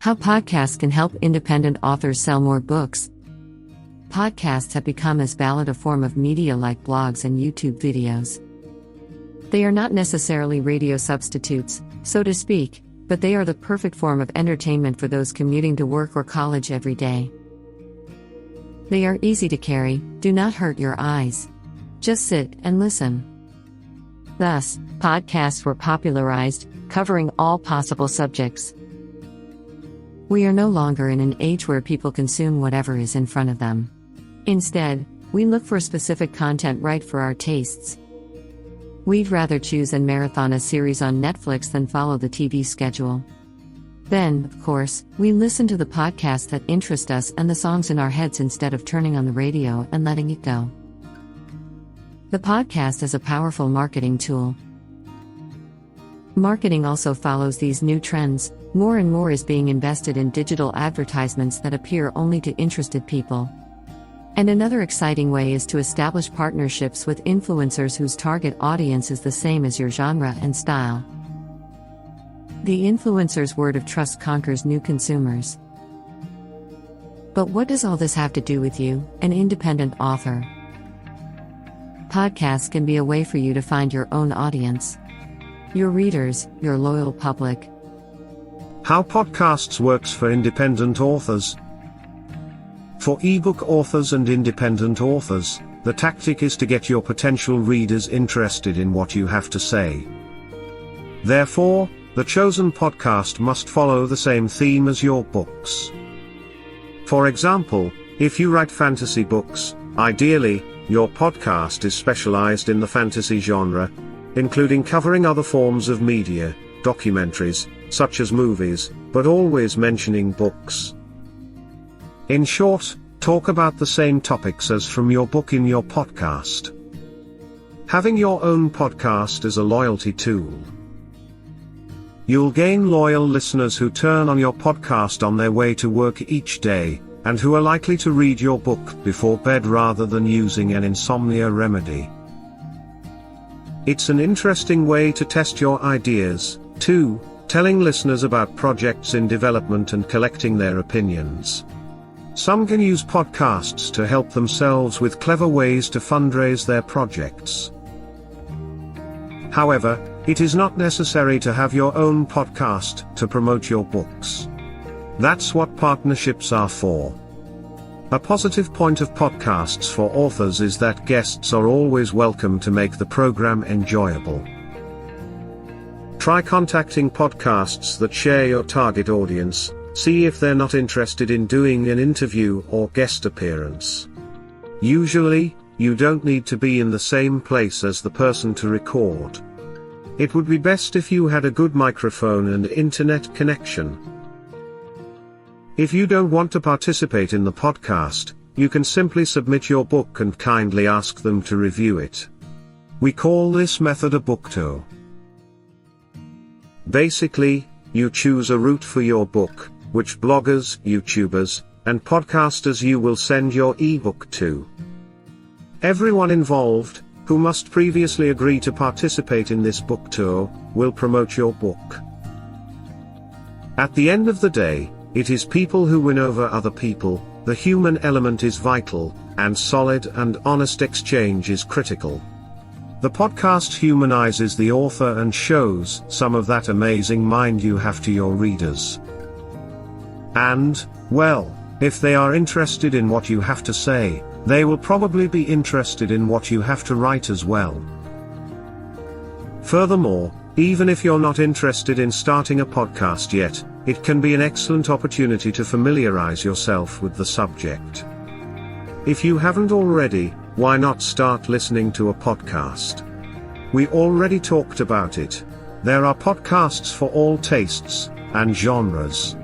How podcasts can help independent authors sell more books. Podcasts have become as valid a form of media like blogs and YouTube videos. They are not necessarily radio substitutes, so to speak, but they are the perfect form of entertainment for those commuting to work or college every day. They are easy to carry, do not hurt your eyes. Just sit and listen. Thus, podcasts were popularized, covering all possible subjects. We are no longer in an age where people consume whatever is in front of them. Instead, we look for specific content right for our tastes. We'd rather choose and marathon a series on Netflix than follow the TV schedule. Then, of course, we listen to the podcasts that interest us and the songs in our heads instead of turning on the radio and letting it go. The podcast is a powerful marketing tool. Marketing also follows these new trends. More and more is being invested in digital advertisements that appear only to interested people. And another exciting way is to establish partnerships with influencers whose target audience is the same as your genre and style. The influencer's word of trust conquers new consumers. But what does all this have to do with you, an independent author? Podcasts can be a way for you to find your own audience. Your readers, your loyal public. How podcasts works for independent authors. For ebook authors and independent authors, the tactic is to get your potential readers interested in what you have to say. Therefore, the chosen podcast must follow the same theme as your books. For example, if you write fantasy books, ideally, your podcast is specialized in the fantasy genre, including covering other forms of media, documentaries, such as movies, but always mentioning books. In short, talk about the same topics as from your book in your podcast. Having your own podcast is a loyalty tool. You'll gain loyal listeners who turn on your podcast on their way to work each day, and who are likely to read your book before bed rather than using an insomnia remedy. It's an interesting way to test your ideas, too, telling listeners about projects in development and collecting their opinions. Some can use podcasts to help themselves with clever ways to fundraise their projects. However, it is not necessary to have your own podcast to promote your books. That's what partnerships are for. A positive point of podcasts for authors is that guests are always welcome to make the program enjoyable. Try contacting podcasts that share your target audience, see if they're not interested in doing an interview or guest appearance. Usually, you don't need to be in the same place as the person to record. It would be best if you had a good microphone and internet connection. If you don't want to participate in the podcast, you can simply submit your book and kindly ask them to review it. We call this method a book tour. Basically, you choose a route for your book, which bloggers, YouTubers, and podcasters you will send your ebook to. Everyone involved, who must previously agree to participate in this book tour, will promote your book. At the end of the day, it is people who win over other people. The human element is vital, and solid and honest exchange is critical. The podcast humanizes the author and shows some of that amazing mind you have to your readers. And, well, if they are interested in what you have to say, they will probably be interested in what you have to write as well. Furthermore, even if you're not interested in starting a podcast yet, it can be an excellent opportunity to familiarize yourself with the subject. If you haven't already, why not start listening to a podcast? We already talked about it. There are podcasts for all tastes and genres.